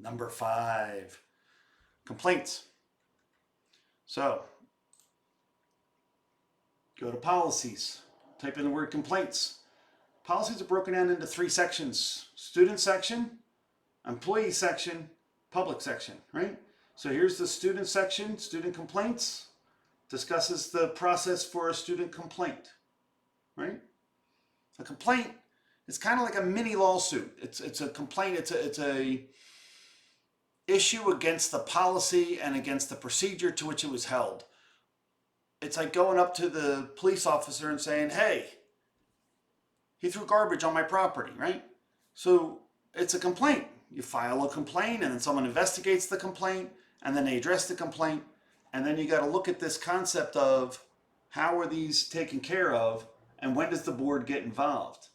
Number 5, complaints. So, go to policies, type in the word complaints. Policies are broken down into 3 sections: student section, employee section, public section, right? So here's the student section, student complaints, discusses the process for a student complaint, right? A complaint is kind of like a mini lawsuit. It's a complaint, it's a issue against the policy and against the procedure to which it was held. It's like going up to the police officer and saying, hey, he threw garbage on my property, right? So it's a complaint. You file a complaint and then someone investigates the complaint and then they address the complaint. And then you got to look at this concept of how are these taken care of and when does the board get involved?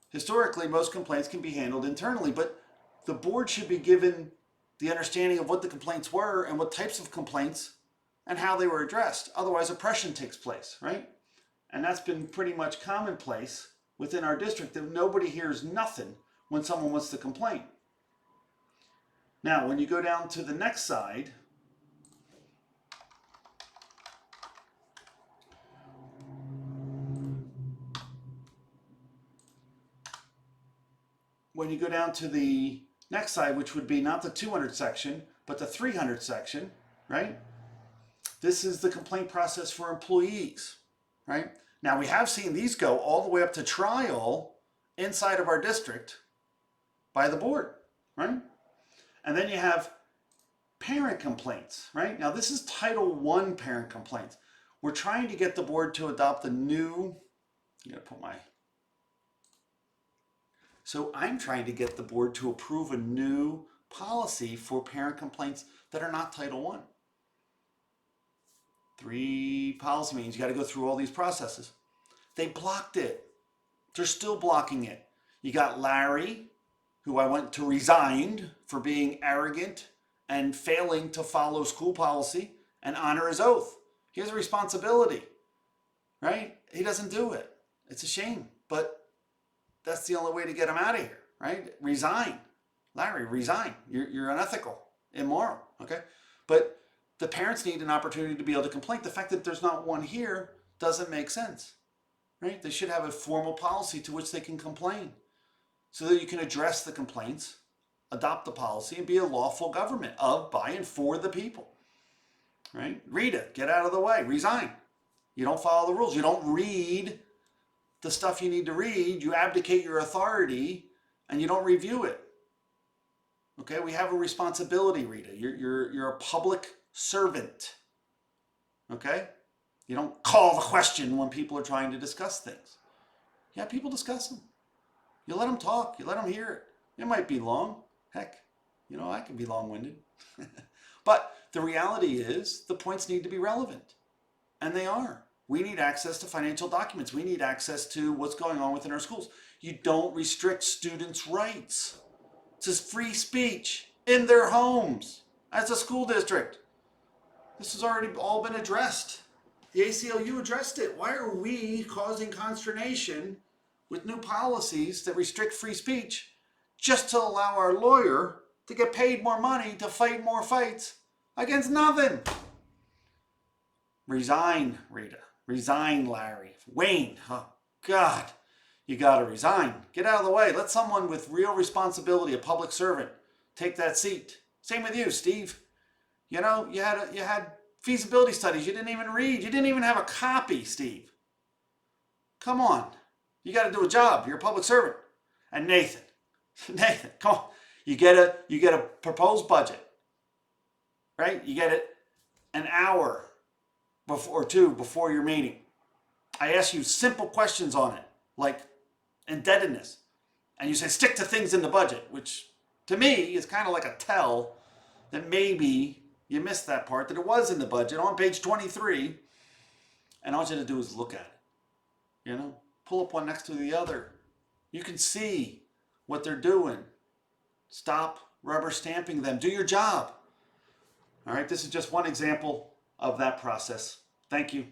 Historically, most complaints can be handled internally, but the board should be given the understanding of what the complaints were and what types of complaints and how they were addressed. Otherwise, oppression takes place, right? And that's been pretty much commonplace within our district, that nobody hears nothing when someone wants to complain. Now, when you go down to the next side, which would be not the 200 section, but the 300 section, right? This is the complaint process for employees, right? Now, we have seen these go all the way up to trial inside of our district by the board, right? And then you have parent complaints, right? Now, this is Title I parent complaints. We're trying to get the board to adopt the new, I'm trying to get the board to approve a new policy for parent complaints that are not Title I. 3 policy meetings, you got to go through all these processes. They blocked it. They're still blocking it. You got Larry, who I went to resigned for being arrogant and failing to follow school policy and honor his oath. He has a responsibility, right? He doesn't do it. It's a shame, but that's the only way to get him out of here, right? Resign. Larry, resign. You're unethical, immoral, okay? But the parents need an opportunity to be able to complain. The fact that there's not one here doesn't make sense, right? They should have a formal policy to which they can complain so that you can address the complaints, adopt the policy, and be a lawful government of, by, and for the people, right? Rita, get out of the way. Resign. You don't follow the rules. You don't read the stuff you need to read. You abdicate your authority, and you don't review it. Okay, we have a responsibility, Rita. You're a public servant. Okay? You don't call the question when people are trying to discuss things. Yeah, people discuss them. You let them talk. You let them hear it. It might be long. Heck, I can be long-winded. But the reality is the points need to be relevant. And they are. We need access to financial documents. We need access to what's going on within our schools. You don't restrict students' rights. This is free speech in their homes as a school district. This has already all been addressed. The ACLU addressed it. Why are we causing consternation with new policies that restrict free speech just to allow our lawyer to get paid more money to fight more fights against nothing? Resign, Rita. Resign, Larry. Wayne, oh God, you gotta resign. Get out of the way. Let someone with real responsibility, a public servant, take that seat. Same with you, Steve. You had feasibility studies you didn't even read. You didn't even have a copy, Steve. Come on. You got to do a job. You're a public servant. And Nathan, come on. You get a proposed budget, right? You get it an hour or two before your meeting. I ask you simple questions on it, like indebtedness. And you say, stick to things in the budget, which to me is kind of like a tell that maybe you missed that part, that it was in the budget on page 23. And all you have to do is look at it. Pull up one next to the other. You can see what they're doing. Stop rubber stamping them. Do your job. All right, this is just one example of that process. Thank you.